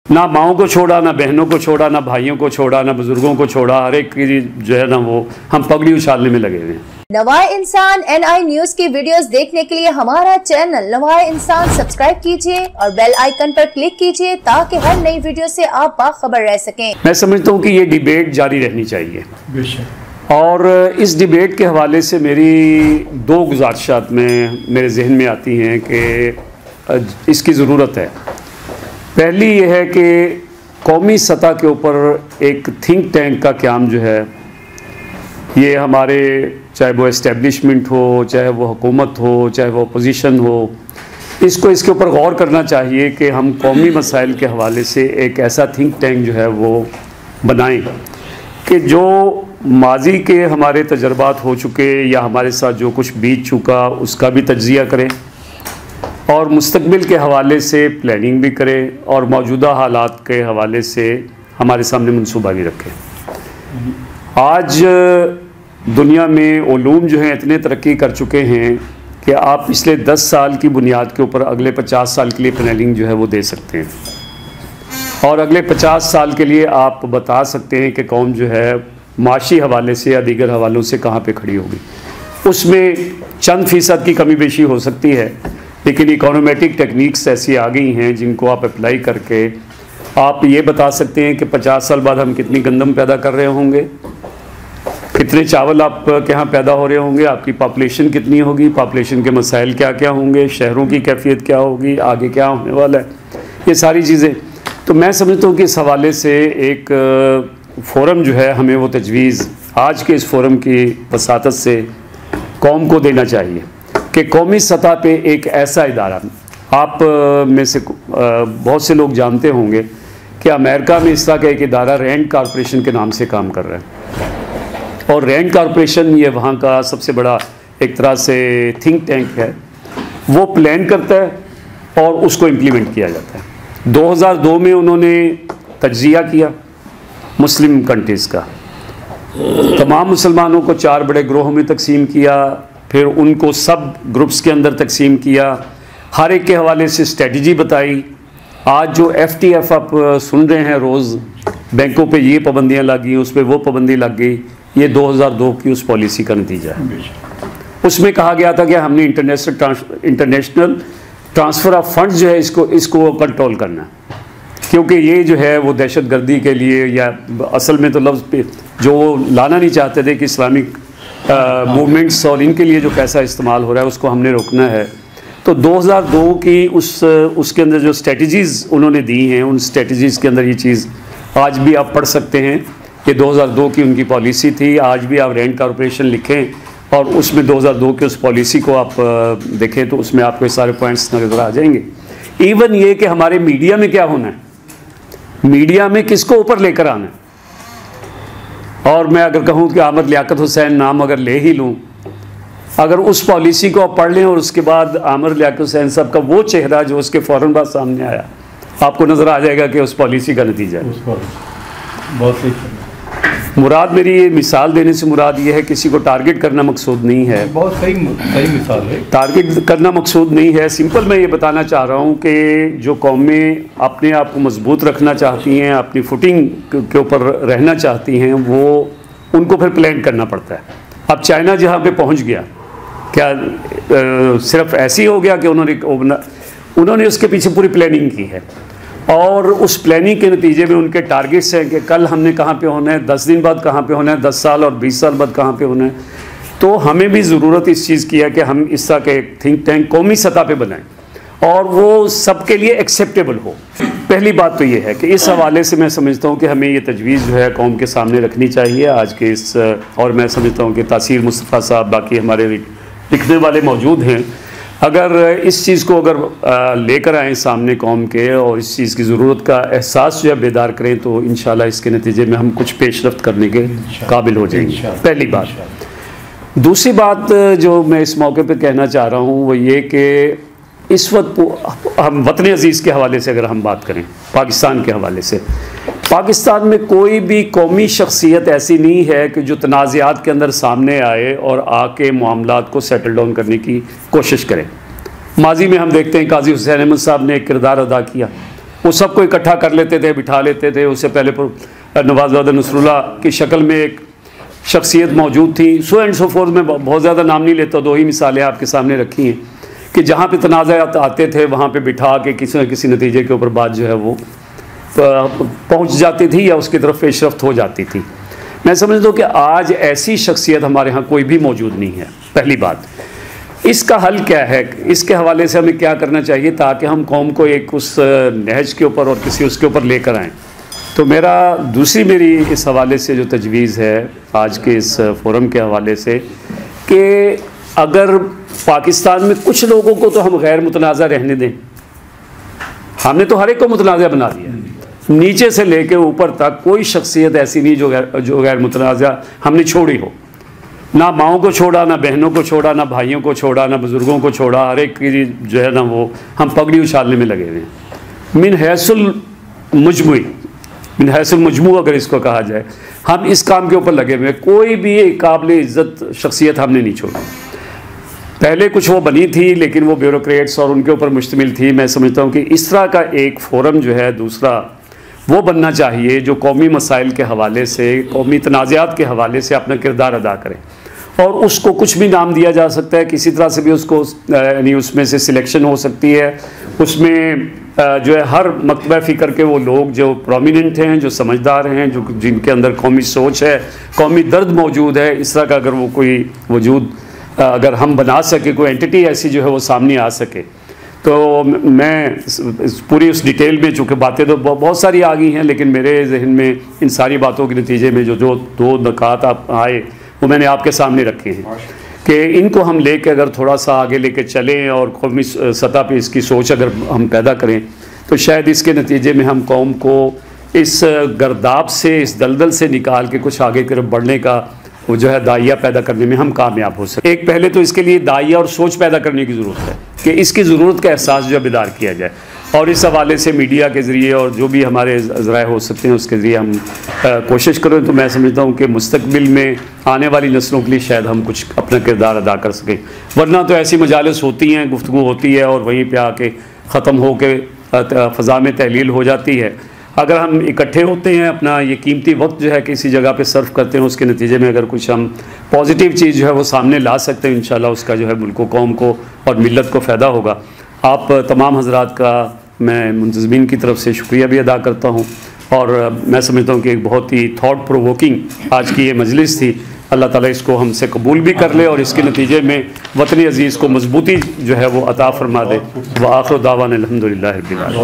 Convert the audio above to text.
ना माओं को छोड़ा, ना बहनों को छोड़ा, ना भाइयों को छोड़ा, ना बुजुर्गों को छोड़ा, हर एक की जो है ना वो हम पगड़ी उछालने में लगे हुए हैं। नवाए इंसान NI न्यूज की वीडियोस देखने के लिए हमारा चैनल नवाए इंसान सब्सक्राइब कीजिए और बेल आइकन पर क्लिक कीजिए ताकि हर नई वीडियो से आप बाखबर रह सकें। मैं समझता हूँ कि ये डिबेट जारी रहनी चाहिए और इस डिबेट के हवाले से मेरी दो गुजारिशात में मेरे जहन में आती हैं कि इसकी ज़रूरत है। पहली ये है कि कौमी सतह के ऊपर एक थिंक टैंक का क़याम जो है, ये हमारे चाहे वो एस्टेब्लिशमेंट हो, चाहे वो हुकूमत हो, चाहे वो अपोजिशन हो, इसको इसके ऊपर गौर करना चाहिए कि हम कौमी मसाइल के हवाले से एक ऐसा थिंक टैंक जो है वो बनाएं कि जो माजी के हमारे तजर्बात हो चुके या हमारे साथ जो कुछ बीत चुका उसका भी तज्जिया करें और मुस्तकबिल के हवाले से प्लानिंग भी करें और मौजूदा हालात के हवाले से हमारे सामने मनसूबा भी रखें। आज दुनिया में उलूम जो हैं इतने तरक्की कर चुके हैं कि आप पिछले 10 साल की बुनियाद के ऊपर अगले 50 साल के लिए प्लानिंग जो है वो दे सकते हैं और अगले 50 साल के लिए आप बता सकते हैं कि कौम जो है माशी हवाले से या दीगर हवालों से कहाँ पे खड़ी होगी। उसमें चंद फ़ीसद की कमी बेशी हो सकती है, लेकिन इकोनोमेटिक टेक्निक्स ऐसी आ गई हैं जिनको आप अप्लाई करके आप ये बता सकते हैं कि 50 साल बाद हम कितनी गंदम पैदा कर रहे होंगे, कितने चावल आपके यहाँ पैदा हो रहे होंगे, आपकी पॉपुलेशन कितनी होगी, पॉपुलेशन के मसाइल क्या क्या होंगे, शहरों की कैफियत क्या होगी, आगे क्या होने वाला है, ये सारी चीज़ें। तो मैं समझता हूँ कि इस हवाले से एक फ़ोरम जो है हमें वो तजवीज़ आज के इस फ़ोरम की वसातत से कौम को देना चाहिए कि कौमी सतह पे एक ऐसा इदारा, आप में से बहुत से लोग जानते होंगे कि अमेरिका में इस तरह का एक इदारा रैंड कॉरपोरेशन के नाम से काम कर रहा है और रैंड कॉरपोरेशन ये वहाँ का सबसे बड़ा एक तरह से थिंक टैंक है। वो प्लान करता है और उसको इम्प्लीमेंट किया जाता है। 2002 में उन्होंने तज्जिया किया मुस्लिम कंट्रीज़ का, तमाम मुसलमानों को 4 बड़े ग्रोहों में तकसीम किया, फिर उनको सब ग्रुप्स के अंदर तकसीम किया, हर एक के हवाले से स्ट्रेटजी बताई। आज जो FTF आप सुन रहे हैं रोज़, बैंकों पे ये पाबंदियाँ लग गई, उस पर वो पाबंदी लग गई, ये 2002 की उस पॉलिसी का नतीजा है। उसमें कहा गया था कि हमने इंटरनेशनल ट्रांसफ़र ऑफ फंड्स जो है इसको कंट्रोल करना है, क्योंकि ये जो है वो दहशतगर्दी के लिए या असल में तो लफ्ज़ पे जो लाना नहीं चाहते थे कि इस्लामिक मूवमेंट्स और इनके लिए जो पैसा इस्तेमाल हो रहा है उसको हमने रोकना है। तो 2002 की उसके अंदर जो स्ट्रेटजीज़ उन्होंने दी हैं, उन स्ट्रेटजीज़ के अंदर ये चीज़ आज भी आप पढ़ सकते हैं कि 2002 की उनकी पॉलिसी थी। आज भी आप रैंड कॉरपोरेशन लिखें और उसमें 2002 की उस पॉलिसी को आप देखें तो उसमें आपको सारे पॉइंट्स नज़र आ जाएंगे। इवन ये कि हमारे मीडिया में क्या होना है, मीडिया में किसको ऊपर लेकर आना है। और मैं अगर कहूँ कि अहमद लियाकत हुसैन नाम अगर ले ही लूँ, अगर उस पॉलिसी को आप पढ़ लें और उसके बाद अहमद लियाकत हुसैन साहब का वो चेहरा जो उसके फ़ौरन बाद सामने आया, आपको नज़र आ जाएगा कि उस पॉलिसी का नतीजा है। बहुत सही। मुराद मेरी ये मिसाल देने से मुराद ये है किसी को टारगेट करना मकसूद नहीं है। बहुत सही मिसाल है। टारगेट करना मकसूद नहीं है। सिंपल मैं ये बताना चाह रहा हूँ कि जो कौमें अपने आप को मजबूत रखना चाहती हैं, अपनी फुटिंग के ऊपर रहना चाहती हैं, वो उनको फिर प्लान करना पड़ता है। अब चाइना जहाँ पे पहुँच गया, क्या सिर्फ ऐसे ही हो गया कि उन्होंने उसके पीछे पूरी प्लानिंग की है और उस प्लानिंग के नतीजे में उनके टारगेट्स हैं कि कल हमने कहाँ पे होना है, 10 दिन बाद कहाँ पे होना है, 10 साल और 20 साल बाद कहाँ पे होना है। तो हमें भी ज़रूरत इस चीज़ की है कि हम इस तरह के थिंक टैंक कौमी सतह पे बनाएं और वो सबके लिए एक्सेप्टेबल हो। पहली बात तो ये है कि इस हवाले से मैं समझता हूँ कि हमें ये तजवीज़ जो है कौम के सामने रखनी चाहिए आज के इस, और मैं समझता हूँ कि तासीर मुस्तफ़ा साहब, बाकी हमारे लिखने वाले मौजूद हैं, अगर इस चीज़ को अगर लेकर आएँ सामने कौम के और इस चीज़ की ज़रूरत का एहसास जो है बेदार करें तो इंशाल्लाह इसके नतीजे में हम कुछ पेशरफ्त करने के काबिल हो जाएंगे। पहली बात। दूसरी बात जो मैं इस मौके पे कहना चाह रहा हूँ वो ये कि इस वक्त हम वतन अज़ीज़ के हवाले से अगर हम बात करें, पाकिस्तान के हवाले से, पाकिस्तान में कोई भी कौमी शख्सियत ऐसी नहीं है कि जो तनाज़ात के अंदर सामने आए और आके मामलात को सेटल डाउन करने की कोशिश करें। माजी में हम देखते हैं काजी हुसैन अहमद साहब ने एक किरदार अदा किया, वो सबको इकट्ठा कर लेते थे, बिठा लेते थे। उससे पहले नवाज़ नसरुल्लाह की शक्ल में एक शख्सियत मौजूद थी। सो एंड सो फोर्थ, में बहुत ज़्यादा नाम नहीं लेता, 2 ही मिसालें आपके सामने रखी हैं कि जहाँ पे तनाज़ात आते थे वहाँ पे बिठा के किसी न किसी नतीजे के ऊपर बात जो है वो पहुँच जाती थी या उसकी तरफ पेशरफ्त हो जाती थी। मैं समझता हूँ कि आज ऐसी शख्सियत हमारे यहाँ कोई भी मौजूद नहीं है। पहली बात, इसका हल क्या है, इसके हवाले से हमें क्या करना चाहिए ताकि हम कौम को एक उस नहज के ऊपर और किसी उसके ऊपर लेकर आएँ। तो मेरी इस हवाले से जो तजवीज़ है आज के इस फोरम के हवाले से कि अगर पाकिस्तान में कुछ लोगों को तो हम गैर मुतनाज़ा रहने दें। हमने तो हर एक को मुतनाज़ा बना दिया, नीचे से लेके ऊपर तक कोई शख्सियत ऐसी नहीं जो गैर मुतनाज़ा हमने छोड़ी हो। ना माओं को छोड़ा, ना बहनों को छोड़ा, ना भाइयों को छोड़ा, ना बुज़ुर्गों को छोड़ा। हर एक की जो है ना वो हम पगड़ी उछालने में लगे हुए हैं। मिन हैसुल मजमू अगर इसको कहा जाए, हम इस काम के ऊपर लगे हुए हैं। कोई भी काबिल इज़्ज़त शख्सियत हमने नहीं छोड़ी। पहले कुछ वो बनी थी लेकिन वो ब्यूरोक्रेट्स और उनके ऊपर मुश्तमिल थी। मैं समझता हूँ कि इस तरह का एक फ़ोरम जो है दूसरा वो बनना चाहिए जो कौमी मसाइल के हवाले से, कौमी तनाज़ात के हवाले से अपना किरदार अदा करें। और उसको कुछ भी नाम दिया जा सकता है, किसी तरह से भी उसको यानी उसमें से सिलेक्शन हो सकती है। उसमें जो है हर मकतबा फ़िक्र के वो लोग जो प्रोमिनेंट हैं, जो समझदार हैं, जो जिनके अंदर कौमी सोच है, कौमी दर्द मौजूद है, इस तरह का अगर वो कोई वजूद अगर हम बना सके, कोई एंटिटी ऐसी जो है वो सामने आ सके, तो मैं पूरी उस डिटेल में, चूँकि बातें तो बहुत सारी आ गई हैं, लेकिन मेरे जहन में इन सारी बातों के नतीजे में जो 2 नकात आप आए वो मैंने आपके सामने रखे हैं कि इनको हम लेके अगर थोड़ा सा आगे लेके चलें और कौमी सतह पे इसकी सोच अगर हम पैदा करें तो शायद इसके नतीजे में हम कौम को इस गर्दाब से, इस दलदल से निकाल के कुछ आगे की तरफ बढ़ने का वो जो है दाइया पैदा करने में हम कामयाब हो सकें। एक पहले तो इसके लिए दाइया और सोच पैदा करने की ज़रूरत है कि इसकी ज़रूरत का एहसास जो है बेदार किया जाए। और इस हवाले से मीडिया के ज़रिए और जो भी हमारे ज़राए हो सकते हैं उसके ज़रिए हम कोशिश करें तो मैं समझता हूँ कि मुस्तकबिल में आने वाली नस्लों के लिए शायद हम कुछ अपना किरदार अदा कर सकें। वरना तो ऐसी मजालिस होती हैं, गुफ्तगू होती है और वहीं पे आके ख़त्म हो के फ़ज़ा में तहलील हो जाती है। अगर हम इकट्ठे होते हैं, अपना ये कीमती वक्त जो है किसी जगह पे सर्व करते हैं, उसके नतीजे में अगर कुछ हम पॉजिटिव चीज़ जो है वो सामने ला सकते हैं, इंशाल्लाह उसका जो है मुल्क को, कौम को और मिल्लत को फ़ायदा होगा। आप तमाम हज़रात का मैं मुंतज़मीन की तरफ से शुक्रिया भी अदा करता हूँ और मैं समझता हूँ कि एक बहुत ही थॉट प्रोवोकिंग आज की ये मजलिस थी। अल्लाह ताला इसको हमसे कबूल भी कर ले और इसके नतीजे में वतन अज़ीज़ को मजबूती जो है वो अता फ़रमा दे। व आखिर दावाना अल्हम्दुलिल्लाहि रब्बिल आलमीन।